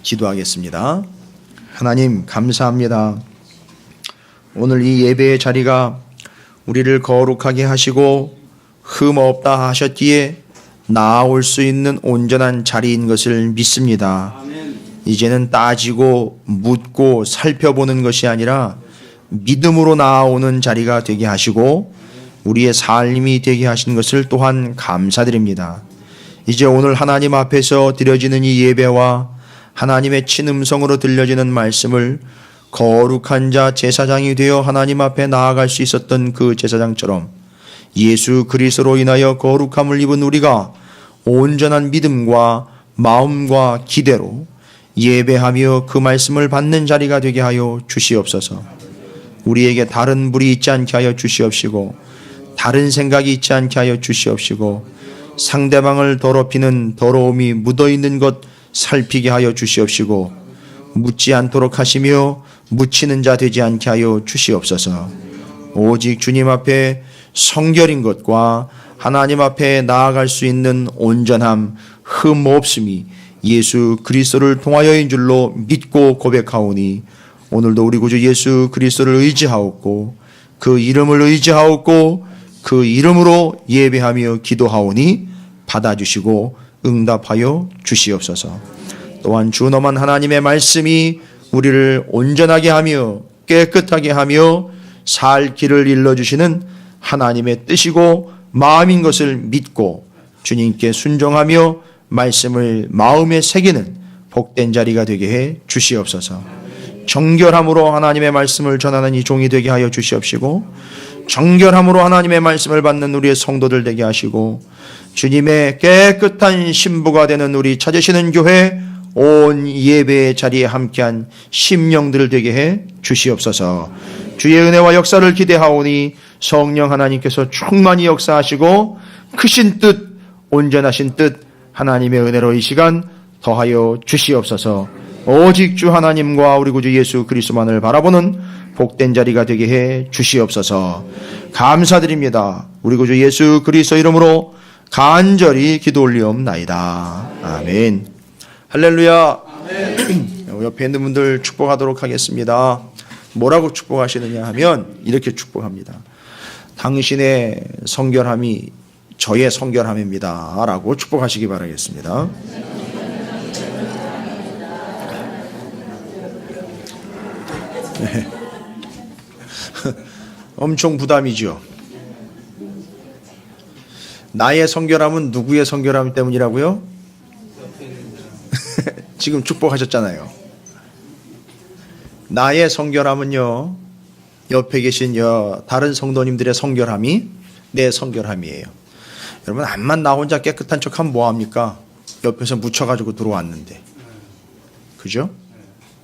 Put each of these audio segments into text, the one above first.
기도하겠습니다. 하나님 감사합니다. 오늘 이 예배의 자리가 우리를 거룩하게 하시고 흠 없다 하셨기에 나아올 수 있는 온전한 자리인 것을 믿습니다. 이제는 따지고 묻고 살펴보는 것이 아니라 믿음으로 나아오는 자리가 되게 하시고 우리의 삶이 되게 하신 것을 또한 감사드립니다. 이제 오늘 하나님 앞에서 드려지는 이 예배와 하나님의 친음성으로 들려지는 말씀을 거룩한 자 제사장이 되어 하나님 앞에 나아갈 수 있었던 그 제사장처럼 예수 그리스도로 인하여 거룩함을 입은 우리가 온전한 믿음과 마음과 기대로 예배하며 그 말씀을 받는 자리가 되게 하여 주시옵소서. 우리에게 다른 불이 있지 않게 하여 주시옵시고 다른 생각이 있지 않게 하여 주시옵시고 상대방을 더럽히는 더러움이 묻어있는 것 살피게 하여 주시옵시고 묻지 않도록 하시며 묻히는 자 되지 않게 하여 주시옵소서. 오직 주님 앞에 성결인 것과 하나님 앞에 나아갈 수 있는 온전함, 흠 없음이 예수 그리스도를 통하여인 줄로 믿고 고백하오니 오늘도 우리 구주 예수 그리스도를 의지하옵고 그 이름을 의지하옵고 그 이름으로 예배하며 기도하오니 받아주시고 응답하여 주시옵소서. 또한 준엄한 하나님의 말씀이 우리를 온전하게 하며 깨끗하게 하며 살 길을 일러주시는 하나님의 뜻이고 마음인 것을 믿고 주님께 순종하며 말씀을 마음에 새기는 복된 자리가 되게 해 주시옵소서. 정결함으로 하나님의 말씀을 전하는 이 종이 되게 하여 주시옵시고 정결함으로 하나님의 말씀을 받는 우리의 성도들 되게 하시고 주님의 깨끗한 신부가 되는 우리 찾으시는 교회 온 예배의 자리에 함께한 심령들을 되게 해 주시옵소서. 주의 은혜와 역사를 기대하오니 성령 하나님께서 충만히 역사하시고 크신 뜻, 온전하신 뜻 하나님의 은혜로 이 시간 더하여 주시옵소서. 오직 주 하나님과 우리 구주 예수 그리스도만을 바라보는 복된 자리가 되게 해 주시옵소서. 감사드립니다. 우리 구주 예수 그리스도 이름으로 간절히 기도 올리옵나이다. 아멘. 할렐루야. 아멘. 옆에 있는 분들 축복하도록 하겠습니다. 뭐라고 축복하시느냐 하면 이렇게 축복합니다. 당신의 성결함이 저의 성결함입니다 라고 축복하시기 바라겠습니다. 네. 엄청 부담이죠. 나의 성결함은 누구의 성결함 때문이라고요? 지금 축복하셨잖아요. 나의 성결함은요, 옆에 계신 다른 성도님들의 성결함이 내 성결함이에요. 여러분, 암만 나 혼자 깨끗한 척하면 뭐합니까? 옆에서 묻혀가지고 들어왔는데. 그죠?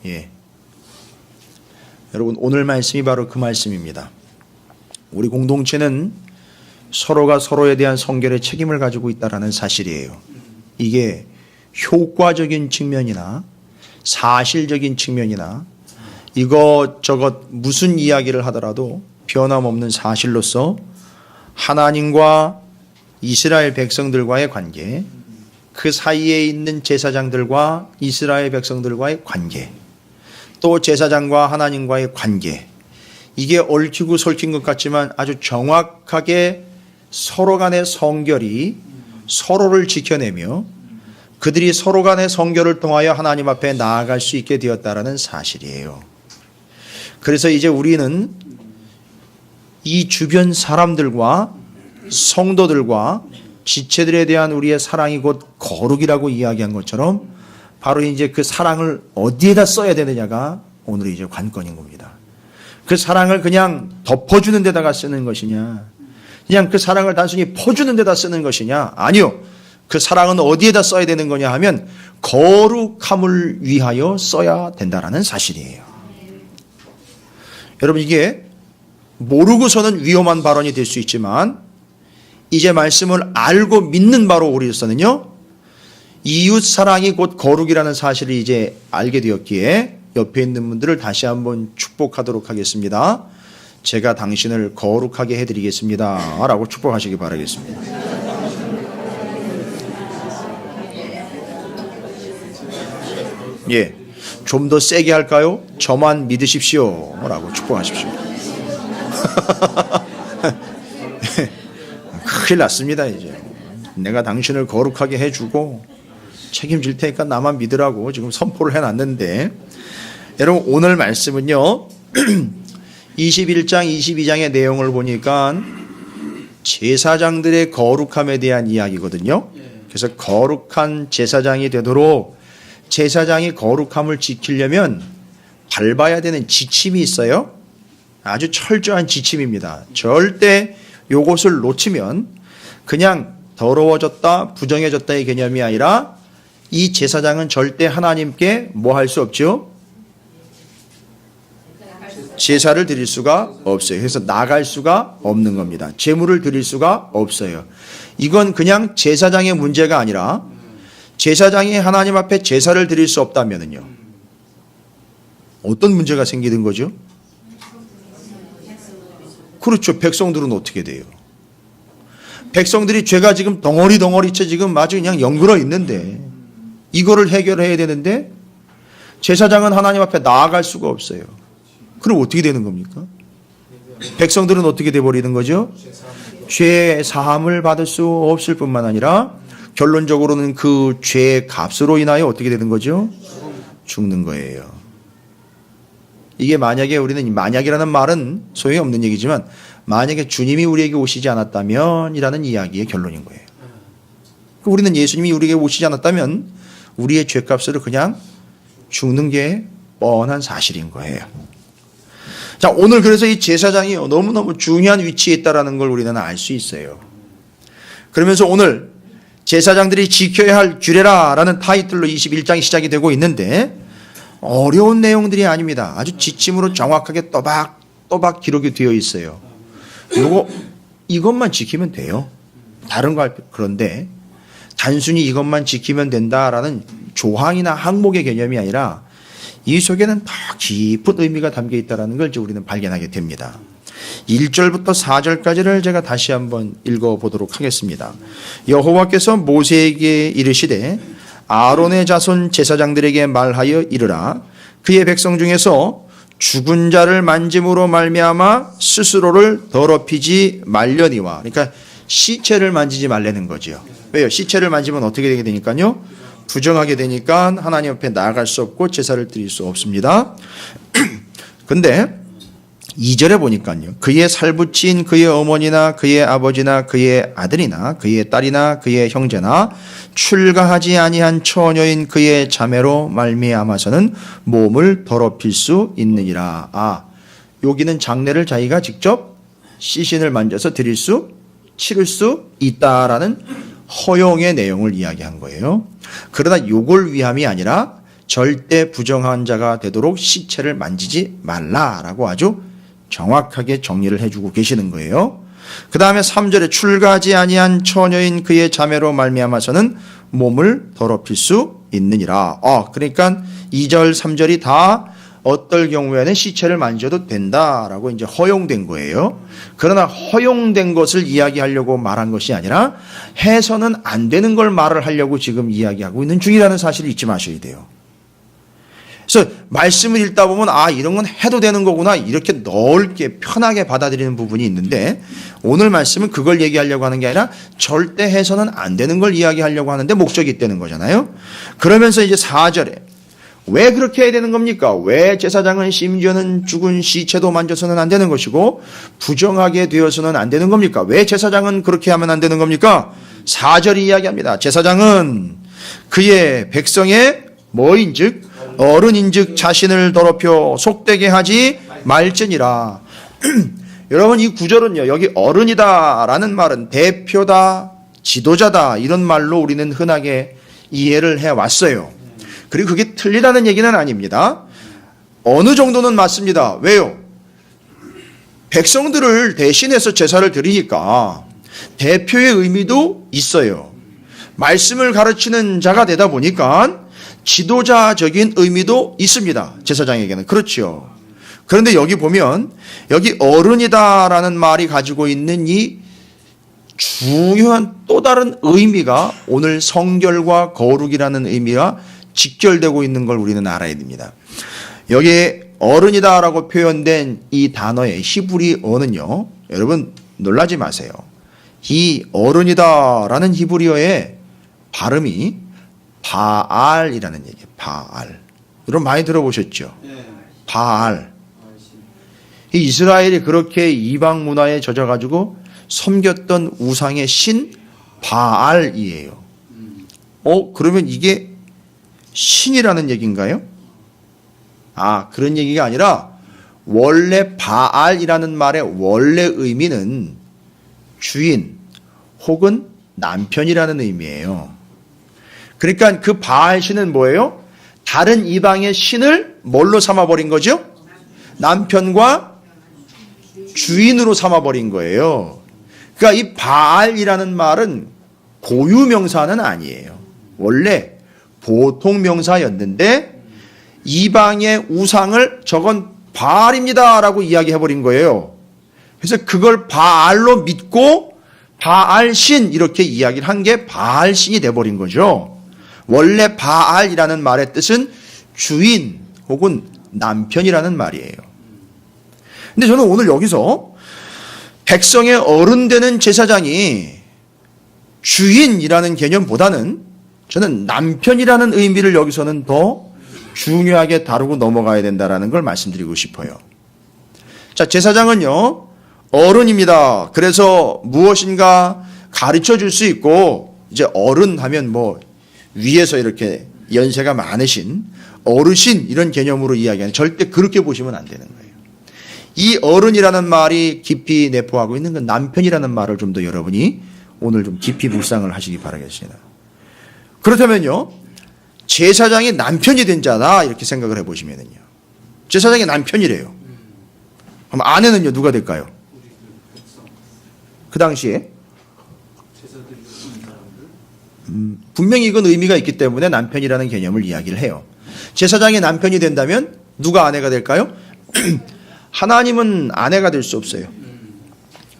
예. 여러분, 오늘 말씀이 바로 그 말씀입니다. 우리 공동체는 서로가 서로에 대한 성결의 책임을 가지고 있다는 사실이에요. 이게 효과적인 측면이나 사실적인 측면이나 이것저것 무슨 이야기를 하더라도 변함없는 사실로서 하나님과 이스라엘 백성들과의 관계, 그 사이에 있는 제사장들과 이스라엘 백성들과의 관계, 또 제사장과 하나님과의 관계, 이게 얽히고 설킨 것 같지만 아주 정확하게 서로 간의 성결이 서로를 지켜내며 그들이 서로 간의 성결을 통하여 하나님 앞에 나아갈 수 있게 되었다는 사실이에요. 그래서 이제 우리는 이 주변 사람들과 성도들과 지체들에 대한 우리의 사랑이 곧 거룩이라고 이야기한 것처럼 바로 이제 그 사랑을 어디에다 써야 되느냐가 오늘 이제 관건인 겁니다. 그 사랑을 그냥 덮어주는 데다가 쓰는 것이냐, 그냥 그 사랑을 단순히 퍼주는 데다 쓰는 것이냐, 아니요. 그 사랑은 어디에다 써야 되는 거냐 하면 거룩함을 위하여 써야 된다는 사실이에요. 여러분, 이게 모르고서는 위험한 발언이 될 수 있지만 이제 말씀을 알고 믿는 바로 우리로서는요, 이웃 사랑이 곧 거룩이라는 사실을 이제 알게 되었기에 옆에 있는 분들을 다시 한번 축복하도록 하겠습니다. 제가 당신을 거룩하게 해드리겠습니다 라고 축복하시기 바라겠습니다. 예. 좀 더 세게 할까요? 저만 믿으십시오. 라고 축복하십시오. 큰일 났습니다, 이제. 내가 당신을 거룩하게 해주고 책임질 테니까 나만 믿으라고 지금 선포를 해놨는데, 여러분, 오늘 말씀은요, 21장, 22장의 내용을 보니까 제사장들의 거룩함에 대한 이야기거든요. 그래서 거룩한 제사장이 되도록 제사장이 거룩함을 지키려면 밟아야 되는 지침이 있어요. 아주 철저한 지침입니다. 절대 요것을 놓치면 그냥 더러워졌다, 부정해졌다의 개념이 아니라 이 제사장은 절대 하나님께 뭐 할 수 없죠? 제사를 드릴 수가 없어요. 그래서 나갈 수가 없는 겁니다. 제물을 드릴 수가 없어요. 이건 그냥 제사장의 문제가 아니라 제사장이 하나님 앞에 제사를 드릴 수 없다면요, 어떤 문제가 생기는 거죠? 그렇죠. 백성들은 어떻게 돼요? 백성들이 죄가 지금 덩어리째 지금 아주 그냥 연그러 있는데 이거를 해결해야 되는데 제사장은 하나님 앞에 나아갈 수가 없어요. 그럼 어떻게 되는 겁니까? 백성들은 어떻게 돼버리는 거죠? 죄 사함을 받을 수 없을 뿐만 아니라 결론적으로는 그 죄의 값으로 인하여 어떻게 되는 거죠? 죽는 거예요. 이게 만약에 우리는 만약이라는 말은 소용이 없는 얘기지만 만약에 주님이 우리에게 오시지 않았다면 이라는 이야기의 결론인 거예요. 우리는 예수님이 우리에게 오시지 않았다면 우리의 죄값으로 그냥 죽는 게 뻔한 사실인 거예요. 자, 오늘 그래서 이 제사장이 너무너무 중요한 위치에 있다는 걸 우리는 알 수 있어요. 그러면서 오늘 제사장들이 지켜야 할 규례라라는 타이틀로 21장이 시작이 되고 있는데 어려운 내용들이 아닙니다. 아주 지침으로 정확하게 또박 기록이 되어 있어요. 이것만 지키면 돼요. 다른 거 그런데 단순히 이것만 지키면 된다라는 조항이나 항목의 개념이 아니라 이 속에는 더 깊은 의미가 담겨 있다는 걸 우리는 발견하게 됩니다. 1절부터 4절까지를 제가 다시 한번 읽어보도록 하겠습니다. 여호와께서 모세에게 이르시되 아론의 자손 제사장들에게 말하여 이르라. 그의 백성 중에서 죽은 자를 만짐으로 말미암아 스스로를 더럽히지 말려니와. 그러니까 시체를 만지지 말라는 거죠. 왜요? 시체를 만지면 어떻게 되게 되니까요? 부정하게 되니까 하나님 앞에 나아갈 수 없고 제사를 드릴 수 없습니다. 근데 2절에 보니까요, 그의 살붙인 그의 어머니나 그의 아버지나 그의 아들이나 그의 딸이나 그의 형제나 출가하지 아니한 처녀인 그의 자매로 말미암아서는 몸을 더럽힐 수 있느니라. 아, 여기는 장례를 자기가 직접 시신을 만져서 치를 수 있다라는 허용의 내용을 이야기한 거예요. 그러나 요걸 위함이 아니라 절대 부정한 자가 되도록 시체를 만지지 말라라고 아주 정확하게 정리를 해주고 계시는 거예요. 그 다음에 3절에 출가하지 아니한 처녀인 그의 자매로 말미암아서는 몸을 더럽힐 수 있느니라. 그러니까 2절, 3절이 다 어떨 경우에는 시체를 만져도 된다라고 이제 허용된 거예요. 그러나 허용된 것을 이야기하려고 말한 것이 아니라 해서는 안 되는 걸 말을 하려고 지금 이야기하고 있는 중이라는 사실을 잊지 마셔야 돼요. 그래서 말씀을 읽다 보면 이런 건 해도 되는 거구나 이렇게 넓게 편하게 받아들이는 부분이 있는데 오늘 말씀은 그걸 얘기하려고 하는 게 아니라 절대 해서는 안 되는 걸 이야기하려고 하는데 목적이 있다는 거잖아요. 그러면서 이제 4절에 왜 그렇게 해야 되는 겁니까? 왜 제사장은 심지어는 죽은 시체도 만져서는 안 되는 것이고 부정하게 되어서는 안 되는 겁니까? 왜 제사장은 그렇게 하면 안 되는 겁니까? 4절이 이야기합니다. 제사장은 그의 백성의 뭐인즉 어른인즉 자신을 더럽혀 속되게 하지 말지니라. 여러분, 이 구절은요, 여기 어른이다라는 말은 대표다, 지도자다 이런 말로 우리는 흔하게 이해를 해왔어요. 그리고 그게 틀리다는 얘기는 아닙니다. 어느 정도는 맞습니다. 왜요? 백성들을 대신해서 제사를 드리니까 대표의 의미도 있어요. 말씀을 가르치는 자가 되다 보니까 지도자적인 의미도 있습니다. 제사장에게는. 그렇죠. 그런데 여기 보면 여기 어른이다라는 말이 가지고 있는 이 중요한 또 다른 의미가 오늘 성결과 거룩이라는 의미와 직결되고 있는 걸 우리는 알아야 됩니다. 여기에 어른이다라고 표현된 이 단어의 히브리어는요, 여러분 놀라지 마세요. 이 어른이다라는 히브리어의 발음이 바알이라는 얘기예요. 바알. 여러분 많이 들어보셨죠? 바알. 이 이스라엘이 그렇게 이방 문화에 젖어가지고 섬겼던 우상의 신 바알이에요. 그러면 이게 신이라는 얘기인가요? 그런 얘기가 아니라 원래 바알이라는 말의 원래 의미는 주인 혹은 남편이라는 의미예요. 그러니까 그 바알 신은 뭐예요? 다른 이방의 신을 뭘로 삼아버린 거죠? 남편과 주인으로 삼아버린 거예요. 그러니까 이 바알이라는 말은 고유명사는 아니에요. 원래 보통 명사였는데 이방의 우상을 저건 바알입니다라고 이야기해버린 거예요. 그래서 그걸 바알로 믿고 바알신 이렇게 이야기를 한 게 바알신이 돼버린 거죠. 원래 바알이라는 말의 뜻은 주인 혹은 남편이라는 말이에요. 근데 저는 오늘 여기서 백성의 어른 되는 제사장이 주인이라는 개념보다는 저는 남편이라는 의미를 여기서는 더 중요하게 다루고 넘어가야 된다는 걸 말씀드리고 싶어요. 자, 제사장은요, 어른입니다. 그래서 무엇인가 가르쳐 줄 수 있고, 이제 어른 하면 뭐 위에서 이렇게 연세가 많으신 어르신 이런 개념으로 이야기하는, 절대 그렇게 보시면 안 되는 거예요. 이 어른이라는 말이 깊이 내포하고 있는 건 남편이라는 말을 좀 더 여러분이 오늘 좀 깊이 묵상을 하시기 바라겠습니다. 그렇다면요, 제사장이 남편이 된 자다 이렇게 생각을 해보시면요, 제사장이 남편이래요. 그럼 아내는요 누가 될까요? 그 당시에 분명히 이건 의미가 있기 때문에 남편이라는 개념을 이야기를 해요. 제사장이 남편이 된다면 누가 아내가 될까요? 하나님은 아내가 될 수 없어요.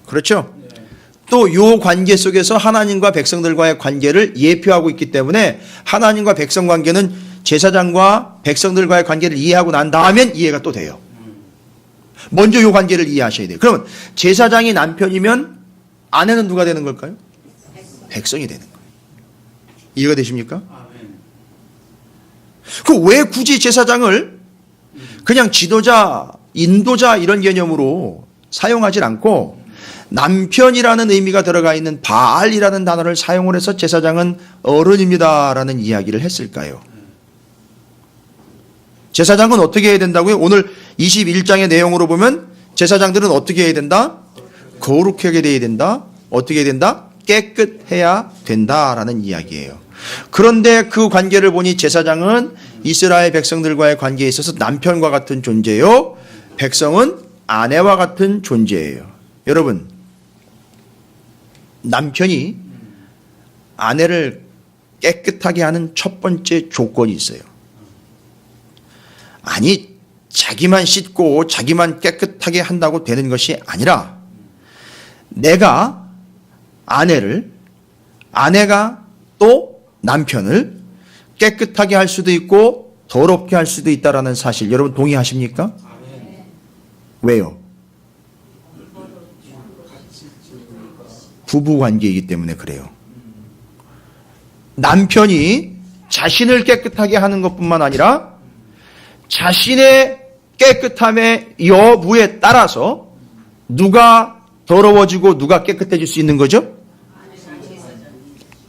그렇죠? 또 이 관계 속에서 하나님과 백성들과의 관계를 예표하고 있기 때문에 하나님과 백성 관계는 제사장과 백성들과의 관계를 이해하고 난 다음엔 이해가 또 돼요. 먼저 이 관계를 이해하셔야 돼요. 그러면 제사장이 남편이면 아내는 누가 되는 걸까요? 백성이 되는 거예요. 이해가 되십니까? 그 왜 굳이 제사장을 그냥 지도자, 인도자 이런 개념으로 사용하지 않고 남편이라는 의미가 들어가 있는 바알이라는 단어를 사용을 해서 제사장은 어른입니다라는 이야기를 했을까요? 제사장은 어떻게 해야 된다고요? 오늘 21장의 내용으로 보면 제사장들은 어떻게 해야 된다? 거룩하게 돼야 된다. 어떻게 해야 된다? 깨끗해야 된다라는 이야기예요. 그런데 그 관계를 보니 제사장은 이스라엘 백성들과의 관계에 있어서 남편과 같은 존재요, 백성은 아내와 같은 존재예요. 여러분, 남편이 아내를 깨끗하게 하는 첫 번째 조건이 있어요. 아니, 자기만 씻고 자기만 깨끗하게 한다고 되는 것이 아니라 내가 아내가 또 남편을 깨끗하게 할 수도 있고 더럽게 할 수도 있다는 사실, 여러분 동의하십니까? 왜요? 부부관계이기 때문에 그래요. 남편이 자신을 깨끗하게 하는 것뿐만 아니라 자신의 깨끗함의 여부에 따라서 누가 더러워지고 누가 깨끗해질 수 있는 거죠?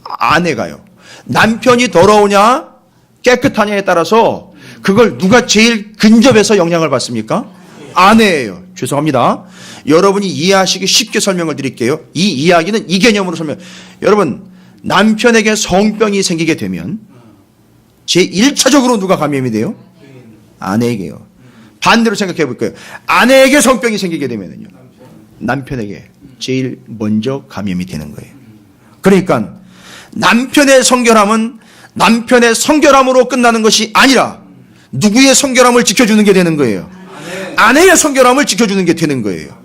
아내가요. 남편이 더러우냐 깨끗하냐에 따라서 그걸 누가 제일 근접해서 영향을 받습니까? 아내예요. 죄송합니다. 여러분이 이해하시기 쉽게 설명을 드릴게요. 이 이야기는 이 개념으로 여러분, 남편에게 성병이 생기게 되면 제1차적으로 누가 감염이 돼요? 아내에게요. 반대로 생각해 볼까요? 아내에게 성병이 생기게 되면요, 남편에게 제일 먼저 감염이 되는 거예요. 그러니까 남편의 성결함은 남편의 성결함으로 끝나는 것이 아니라 누구의 성결함을 지켜주는 게 되는 거예요? 아내의 성결함을 지켜주는 게 되는 거예요.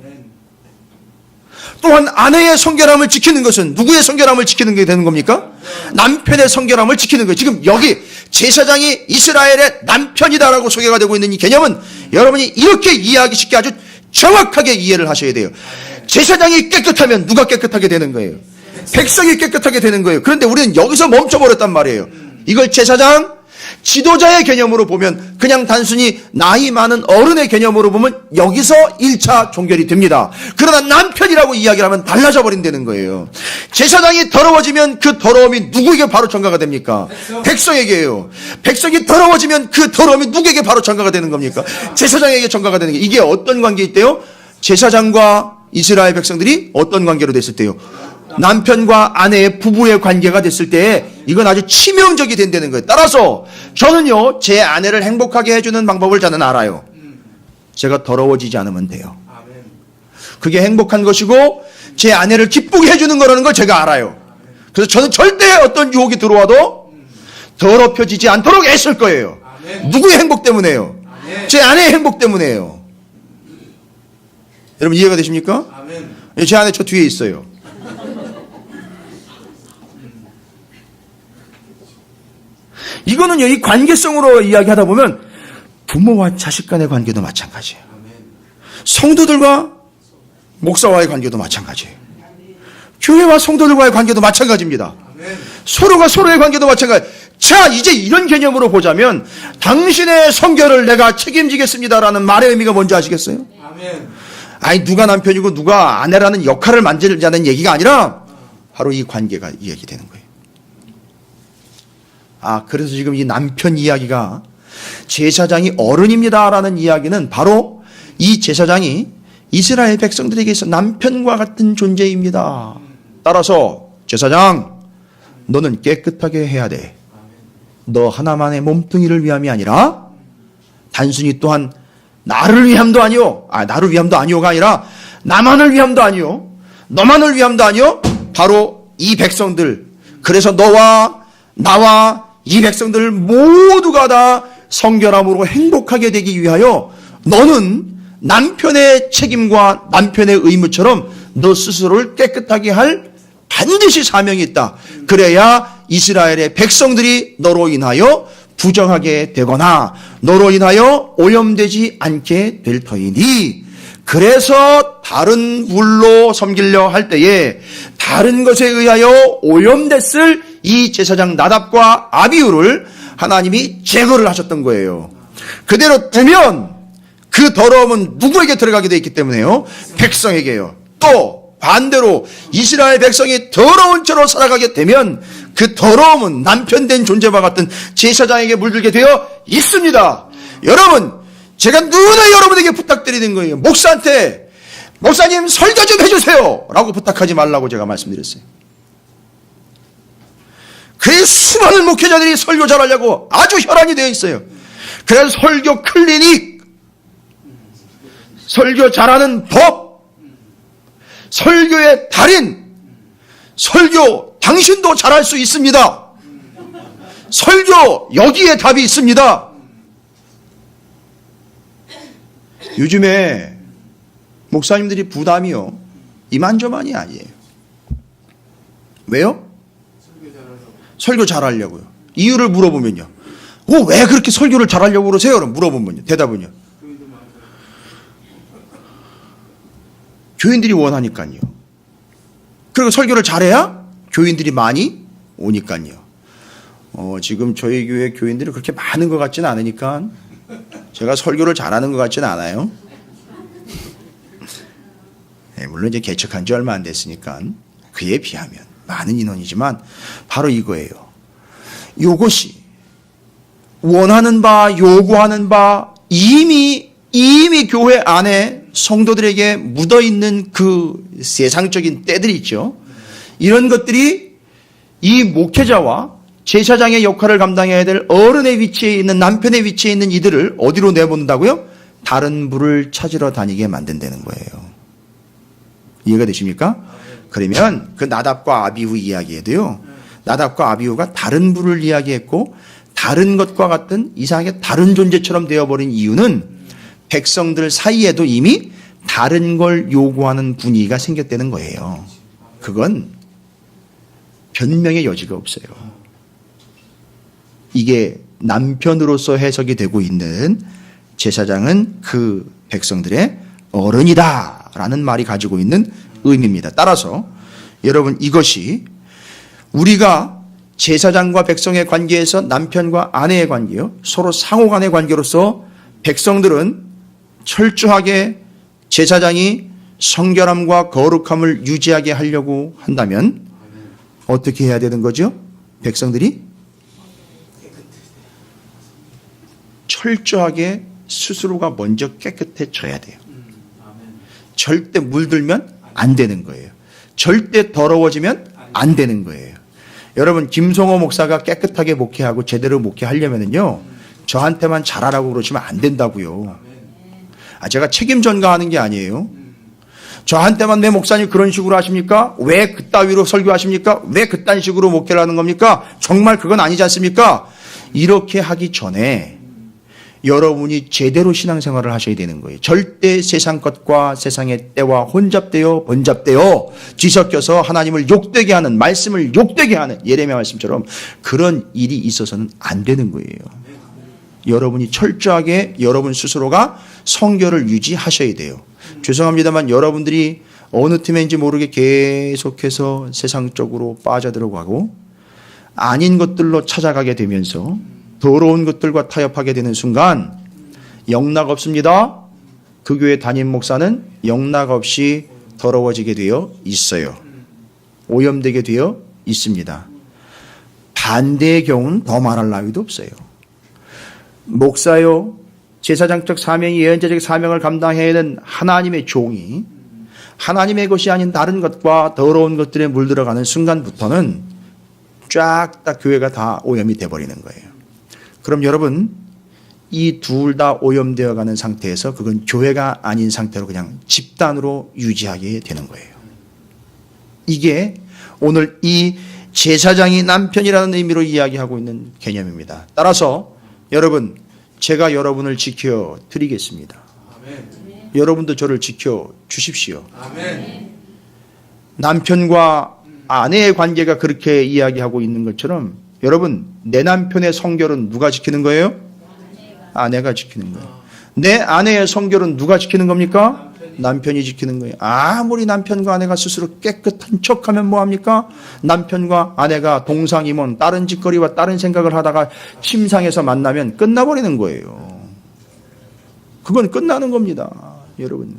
또한 아내의 성결함을 지키는 것은 누구의 성결함을 지키는 게 되는 겁니까? 남편의 성결함을 지키는 거예요. 지금 여기 제사장이 이스라엘의 남편이다라고 소개가 되고 있는 이 개념은 여러분이 이렇게 이해하기 쉽게 아주 정확하게 이해를 하셔야 돼요. 제사장이 깨끗하면 누가 깨끗하게 되는 거예요? 백성이 깨끗하게 되는 거예요. 그런데 우리는 여기서 멈춰버렸단 말이에요. 이걸 제사장, 지도자의 개념으로 보면, 그냥 단순히 나이 많은 어른의 개념으로 보면 여기서 1차 종결이 됩니다. 그러나 남편이라고 이야기를 하면 달라져 버린다는 거예요. 제사장이 더러워지면 그 더러움이 누구에게 바로 전가가 됩니까? 백성에게요. 백성이 더러워지면 그 더러움이 누구에게 바로 전가가 되는 겁니까? 제사장에게 전가가 되는 게, 이게 어떤 관계 있대요? 제사장과 이스라엘 백성들이 어떤 관계로 됐을 때요? 남편과 아내의 부부의 관계가 됐을 때 이건 아주 치명적이 된다는 거예요. 따라서 저는요, 제 아내를 행복하게 해주는 방법을 저는 알아요. 제가 더러워지지 않으면 돼요. 그게 행복한 것이고 제 아내를 기쁘게 해주는 거라는 걸 제가 알아요. 그래서 저는 절대 어떤 유혹이 들어와도 더럽혀지지 않도록 애쓸 거예요. 누구의 행복 때문에요? 제 아내의 행복 때문에요. 여러분 이해가 되십니까? 제 아내 저 뒤에 있어요. 이거는요, 이 관계성으로 이야기하다 보면 부모와 자식 간의 관계도 마찬가지예요. 성도들과 목사와의 관계도 마찬가지예요. 교회와 성도들과의 관계도 마찬가지입니다. 서로가 서로의 관계도 마찬가지예요. 자, 이제 이런 개념으로 보자면 당신의 성결을 내가 책임지겠습니다라는 말의 의미가 뭔지 아시겠어요? 아니, 누가 남편이고 누가 아내라는 역할을 만들자는 얘기가 아니라 바로 이 관계가 이야기되는 거예요. 그래서 지금 이 남편 이야기가 제사장이 어른입니다라는 이야기는 바로 이 제사장이 이스라엘 백성들에게 있어 남편과 같은 존재입니다. 따라서 제사장, 너는 깨끗하게 해야 돼. 너 하나만의 몸뚱이를 위함이 아니라 단순히 또한 나를 위함도 아니요. 나를 위함도 아니요가 아니라 나만을 위함도 아니요. 너만을 위함도 아니요. 바로 이 백성들. 그래서 너와 나와 이 백성들 모두가 다 성결함으로 행복하게 되기 위하여 너는 남편의 책임과 남편의 의무처럼 너 스스로를 깨끗하게 할 반드시 사명이 있다. 그래야 이스라엘의 백성들이 너로 인하여 부정하게 되거나 너로 인하여 오염되지 않게 될 터이니, 그래서 다른 불로 섬기려 할 때에 다른 것에 의하여 오염됐을 이 제사장 나답과 아비후를 하나님이 제거를 하셨던 거예요. 그대로 두면 그 더러움은 누구에게 들어가게 되어 있기 때문에요? 백성에게요. 또 반대로 이스라엘 백성이 더러운 채로 살아가게 되면 그 더러움은 남편된 존재와 같은 제사장에게 물들게 되어 있습니다. 여러분, 제가 누구나 여러분에게 부탁드리는 거예요. 목사한테 목사님 설교 좀 해주세요 라고 부탁하지 말라고 제가 말씀드렸어요. 그의 수많은 목회자들이 설교 잘하려고 아주 혈안이 되어 있어요. 그래서 설교 클리닉, 설교 잘하는 법, 설교의 달인, 설교 당신도 잘할 수 있습니다. 설교 여기에 답이 있습니다. 요즘에 목사님들이 부담이요, 이만저만이 아니에요. 왜요? 설교 잘하려고요. 이유를 물어보면요, 왜 그렇게 설교를 잘하려고 그러세요? 그럼 물어보면요, 대답은요, 교인들이 원하니까요. 그리고 설교를 잘해야 교인들이 많이 오니까요. 지금 저희 교회 교인들이 그렇게 많은 것 같지는 않으니까 제가 설교를 잘하는 것 같지는 않아요. 네, 물론 이제 개척한 지 얼마 안 됐으니까 그에 비하면 많은 인원이지만 바로 이거예요. 이것이 원하는 바, 요구하는 바, 이미 교회 안에 성도들에게 묻어있는 그 세상적인 때들이 있죠. 이런 것들이 이 목회자와 제사장의 역할을 감당해야 될 어른의 위치에 있는, 남편의 위치에 있는 이들을 어디로 내보낸다고요? 다른 불을 찾으러 다니게 만든다는 거예요. 이해가 되십니까? 그러면 그 나답과 아비후 이야기에도요, 나답과 아비후가 다른 불을 이야기했고 다른 것과 같은 이상하게 다른 존재처럼 되어버린 이유는 백성들 사이에도 이미 다른 걸 요구하는 분위기가 생겼다는 거예요. 그건 변명의 여지가 없어요. 이게 남편으로서 해석이 되고 있는 제사장은 그 백성들의 어른이다라는 말이 가지고 있는 의미입니다. 따라서 여러분, 이것이 우리가 제사장과 백성의 관계에서 남편과 아내의 관계요, 서로 상호 간의 관계로서 백성들은 철저하게 제사장이 성결함과 거룩함을 유지하게 하려고 한다면 어떻게 해야 되는 거죠? 백성들이 철저하게 스스로가 먼저 깨끗해져야 돼요. 절대 물들면 안 되는 거예요. 절대 더러워지면 안 되는 거예요. 여러분, 김성호 목사가 깨끗하게 목회하고 제대로 목회하려면요, 저한테만 잘하라고 그러시면 안 된다고요. 제가 책임 전가하는 게 아니에요. 저한테만 왜 목사님 그런 식으로 하십니까? 왜 그따위로 설교하십니까? 왜 그딴 식으로 목회를 하는 겁니까? 정말 그건 아니지 않습니까? 이렇게 하기 전에 여러분이 제대로 신앙생활을 하셔야 되는 거예요. 절대 세상 것과 세상의 때와 혼잡되어 번잡되어 뒤섞여서 하나님을 욕되게 하는, 말씀을 욕되게 하는 예레미야 말씀처럼 그런 일이 있어서는 안 되는 거예요. 여러분이 철저하게 여러분 스스로가 성결을 유지하셔야 돼요. 죄송합니다만 여러분들이 어느 틈인지 모르게 계속해서 세상적으로 빠져들어가고 아닌 것들로 찾아가게 되면서 더러운 것들과 타협하게 되는 순간 영락 없습니다. 그 교회 담임 목사는 영락 없이 더러워지게 되어 있어요. 오염되게 되어 있습니다. 반대의 경우는 더 말할 나위도 없어요. 목사요, 제사장적 사명이 예언자적 사명을 감당해야 하는 하나님의 종이 하나님의 것이 아닌 다른 것과 더러운 것들에 물들어가는 순간부터는 쫙 다 교회가 다 오염이 돼버리는 거예요. 그럼 여러분, 이 둘 다 오염되어 가는 상태에서 그건 교회가 아닌 상태로 그냥 집단으로 유지하게 되는 거예요. 이게 오늘 이 제사장이 남편이라는 의미로 이야기하고 있는 개념입니다. 따라서 여러분, 제가 여러분을 지켜 드리겠습니다. 아멘. 여러분도 저를 지켜 주십시오. 아멘. 남편과 아내의 관계가 그렇게 이야기하고 있는 것처럼 여러분, 내 남편의 성결은 누가 지키는 거예요? 아내가 지키는 거예요. 내 아내의 성결은 누가 지키는 겁니까? 남편이 지키는 거예요. 아무리 남편과 아내가 스스로 깨끗한 척하면 뭐합니까? 남편과 아내가 동상이몬 다른 짓거리와 다른 생각을 하다가 침상에서 만나면 끝나버리는 거예요. 그건 끝나는 겁니다. 여러분,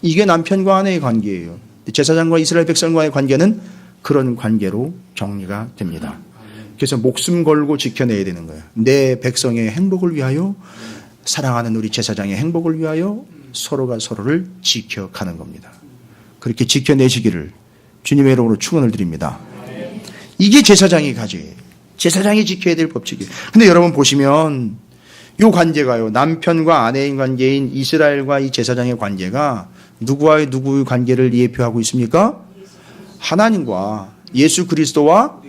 이게 남편과 아내의 관계예요. 제사장과 이스라엘 백성과의 관계는 그런 관계로 정리가 됩니다. 그래서 목숨 걸고 지켜내야 되는 거예요. 내 백성의 행복을 위하여, 사랑하는 우리 제사장의 행복을 위하여 서로가 서로를 지켜가는 겁니다. 그렇게 지켜내시기를 주님의 이름으로 축원을 드립니다. 이게 제사장이 제사장이 지켜야 될 법칙이에요. 근데 여러분 보시면 이 관계가요, 남편과 아내의 관계인 이스라엘과 이 제사장의 관계가 누구와의 누구의 관계를 예표하고 있습니까? 하나님과 예수 그리스도와,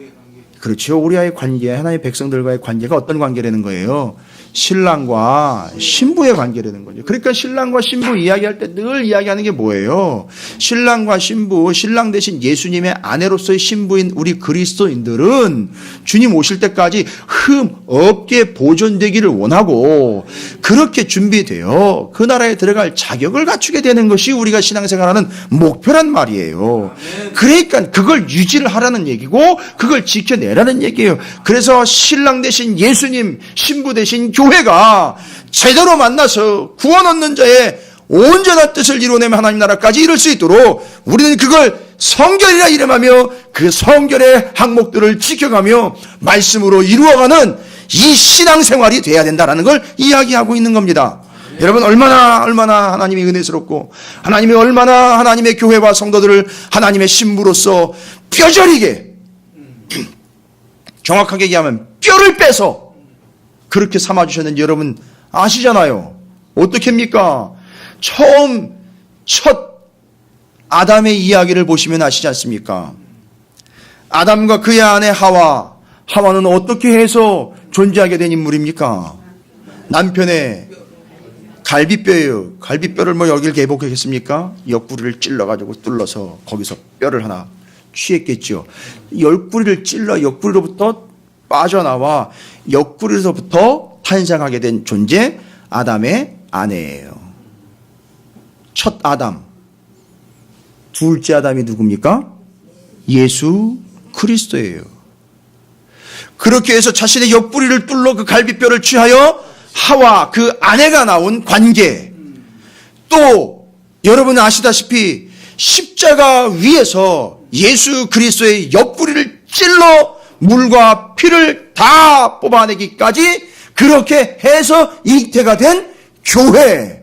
그렇죠, 우리와의 관계, 하나님의 백성들과의 관계가 어떤 관계라는 거예요? 신랑과 신부의 관계라는 거죠. 그러니까 신랑과 신부 이야기할 때 늘 이야기하는 게 뭐예요? 신랑과 신부, 신랑 대신 예수님의 아내로서의 신부인 우리 그리스도인들은 주님 오실 때까지 흠 없게 보존되기를 원하고 그렇게 준비되어 그 나라에 들어갈 자격을 갖추게 되는 것이 우리가 신앙생활하는 목표란 말이에요. 그러니까 그걸 유지를 하라는 얘기고 그걸 지켜내라는 얘기예요. 그래서 신랑 대신 예수님, 신부 대신 교회가 제대로 만나서 구원 얻는 자의 온전한 뜻을 이루어내며 하나님 나라까지 이룰 수 있도록 우리는 그걸 성결이라 이름하며 그 성결의 항목들을 지켜가며 말씀으로 이루어가는 이 신앙생활이 돼야 된다는 걸 이야기하고 있는 겁니다. 여러분, 얼마나 하나님이 은혜스럽고 하나님이 얼마나 하나님의 교회와 성도들을 하나님의 신부로서 뼈저리게, 정확하게 얘기하면 뼈를 빼서 그렇게 삼아주셨는지 여러분 아시잖아요. 어떻게 합니까? 첫 아담의 이야기를 보시면 아시지 않습니까? 아담과 그의 아내 하와는 어떻게 해서 존재하게 된 인물입니까? 남편의 갈비뼈예요. 갈비뼈를 뭐 여길 개복했겠습니까? 옆구리를 찔러가지고 뚫러서 거기서 뼈를 하나 취했겠죠. 옆구리를 찔러 옆구리로부터 빠져나와 옆구리로부터 탄생하게 된 존재, 아담의 아내예요. 첫 아담. 둘째 아담이 누굽니까? 예수 그리스도예요. 그렇게 해서 자신의 옆구리를 뚫러 그 갈비뼈를 취하여 하와 그 아내가 나온 관계. 또 여러분 아시다시피 십자가 위에서 예수 그리스도의 옆구리를 찔러 물과 피를 다 뽑아내기까지 그렇게 해서 잉태가 된 교회.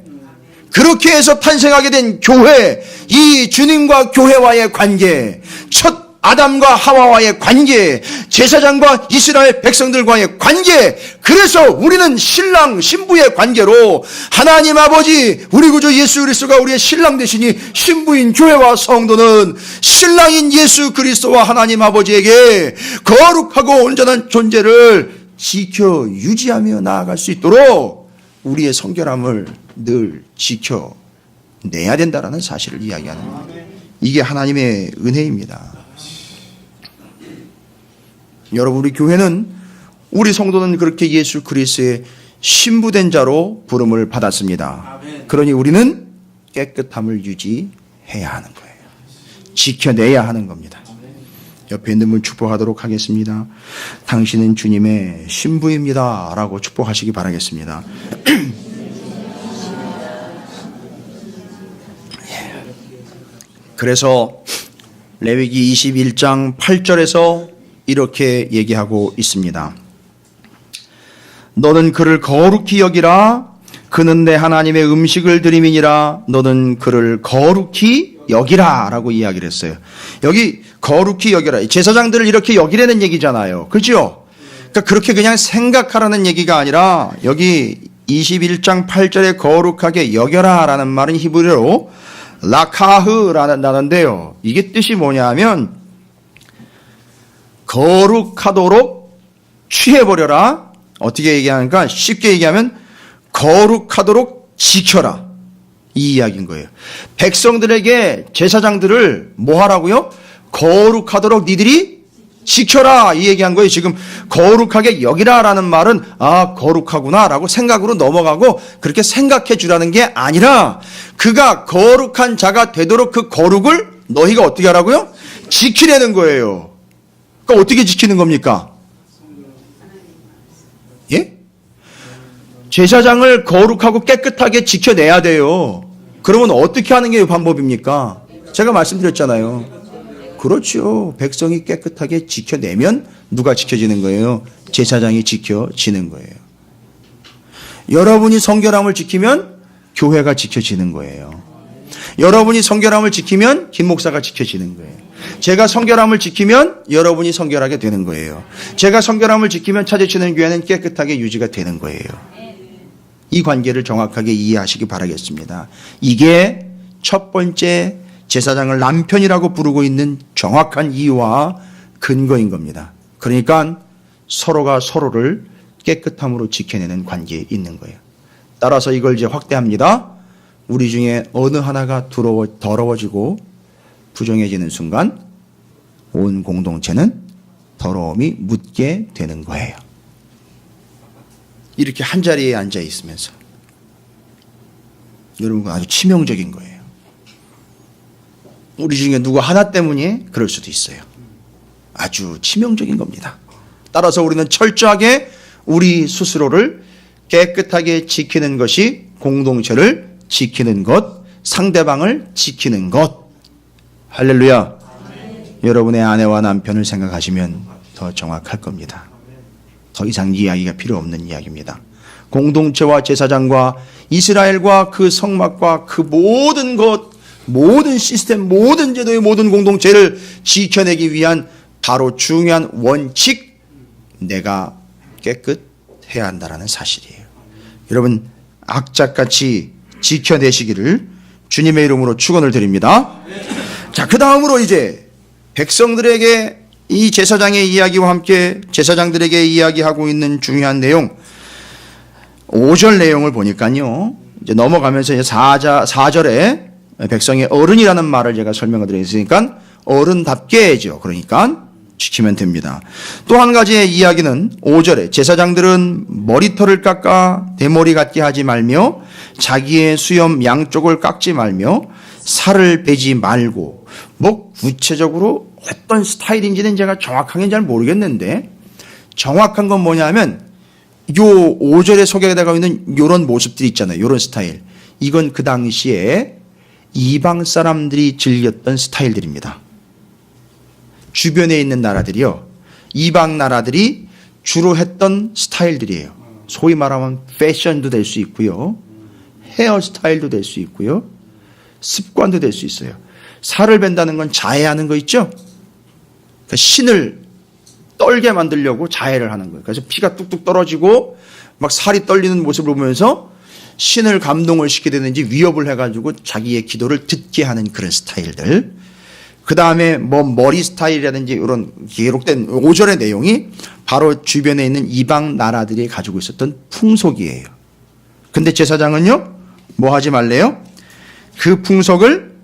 그렇게 해서 탄생하게 된 교회. 이 주님과 교회와의 관계. 첫 아담과 하와와의 관계, 제사장과 이스라엘 백성들과의 관계. 그래서 우리는 신랑 신부의 관계로 하나님 아버지 우리 구주 예수 그리스도가 우리의 신랑 되시니 신부인 교회와 성도는 신랑인 예수 그리스도와 하나님 아버지에게 거룩하고 온전한 존재를 지켜 유지하며 나아갈 수 있도록 우리의 성결함을 늘 지켜내야 된다는 사실을 이야기하는 겁니다. 이게 하나님의 은혜입니다. 여러분, 우리 교회는, 우리 성도는 그렇게 예수 그리스도의 신부된 자로 부름을 받았습니다. 그러니 우리는 깨끗함을 유지해야 하는 거예요. 지켜내야 하는 겁니다. 옆에 있는 분 축복하도록 하겠습니다. 당신은 주님의 신부입니다 라고 축복하시기 바라겠습니다. 그래서 레위기 21장 8절에서 이렇게 얘기하고 있습니다. 너는 그를 거룩히 여기라. 그는 내 하나님의 음식을 드림이니라. 너는 그를 거룩히 여기라 라고 이야기를 했어요. 여기 거룩히 여기라. 제사장들을 이렇게 여기라는 얘기잖아요. 그죠? 그러니까 그렇게 그냥 생각하라는 얘기가 아니라 여기 21장 8절에 거룩하게 여겨라 라는 말은 히브리어로 라카흐라는 단어인데요. 이게 뜻이 뭐냐 하면 거룩하도록 취해버려라. 어떻게 얘기하니까 쉽게 얘기하면 거룩하도록 지켜라. 이 이야기인 거예요. 백성들에게 제사장들을 뭐 하라고요? 거룩하도록 니들이 지켜라. 이 얘기한 거예요. 지금 거룩하게 여기라라는 말은 아 거룩하구나 라고 생각으로 넘어가고 그렇게 생각해 주라는 게 아니라 그가 거룩한 자가 되도록 그 거룩을 너희가 어떻게 하라고요? 지키려는 거예요. 그러니까 어떻게 지키는 겁니까? 예? 제사장을 거룩하고 깨끗하게 지켜내야 돼요. 그러면 어떻게 하는 게 방법입니까? 제가 말씀드렸잖아요. 그렇죠. 백성이 깨끗하게 지켜내면 누가 지켜지는 거예요? 제사장이 지켜지는 거예요. 여러분이 성결함을 지키면 교회가 지켜지는 거예요. 여러분이 성결함을 지키면 김 목사가 지켜지는 거예요. 제가 성결함을 지키면 여러분이 성결하게 되는 거예요. 제가 성결함을 지키면 찾으시는 교회는 깨끗하게 유지가 되는 거예요. 이 관계를 정확하게 이해하시기 바라겠습니다. 이게 첫 번째 제사장을 남편이라고 부르고 있는 정확한 이유와 근거인 겁니다. 그러니까 서로가 서로를 깨끗함으로 지켜내는 관계에 있는 거예요. 따라서 이걸 이제 확대합니다. 우리 중에 어느 하나가 더러워지고 부정해지는 순간 온 공동체는 더러움이 묻게 되는 거예요. 이렇게 한 자리에 앉아 있으면서 여러분 아주 치명적인 거예요. 우리 중에 누구 하나 때문에 그럴 수도 있어요. 아주 치명적인 겁니다. 따라서 우리는 철저하게 우리 스스로를 깨끗하게 지키는 것이 공동체를 지키는 것, 상대방을 지키는 것. 할렐루야. 여러분의 아내와 남편을 생각하시면 더 정확할 겁니다. 더 이상 이야기가 필요 없는 이야기입니다. 공동체와 제사장과 이스라엘과 그 성막과 그 모든 것, 모든 시스템, 모든 제도의 모든 공동체를 지켜내기 위한 바로 중요한 원칙, 내가 깨끗해야 한다는 사실이에요. 여러분 악착같이 지켜내시기를 주님의 이름으로 축원을 드립니다. 자, 그 다음으로 이제 백성들에게 이 제사장의 이야기와 함께 제사장들에게 이야기하고 있는 중요한 내용 5절 내용을 보니까요. 이제 넘어가면서 이제 4절에 백성의 어른이라는 말을 제가 설명을 드리겠으니까 어른답게죠. 그러니까 지키면 됩니다. 또 한 가지의 이야기는 5절에 제사장들은 머리털을 깎아 대머리 같게 하지 말며 자기의 수염 양쪽을 깎지 말며 살을 빼지 말고, 뭐 구체적으로 어떤 스타일인지는 제가 정확하게 잘 모르겠는데 정확한 건 뭐냐면 요 5절에 소개되고 있는 이런 모습들이 있잖아요. 이런 스타일. 이건 그 당시에 이방 사람들이 즐겼던 스타일들입니다. 주변에 있는 나라들이요, 이방 나라들이 주로 했던 스타일들이에요. 소위 말하면 패션도 될 수 있고요, 헤어스타일도 될 수 있고요, 습관도 될 수 있어요. 살을 뺀다는 건 자해하는 거 있죠? 그러니까 신을 떨게 만들려고 자해를 하는 거예요. 그래서 피가 뚝뚝 떨어지고 막 살이 떨리는 모습을 보면서 신을 감동을 시키든지 위협을 해가지고 자기의 기도를 듣게 하는 그런 스타일들. 그 다음에 뭐 머리 스타일이라든지 이런 기록된 5절의 내용이 바로 주변에 있는 이방 나라들이 가지고 있었던 풍속이에요. 근데 제사장은요, 뭐 하지 말래요? 그 풍속을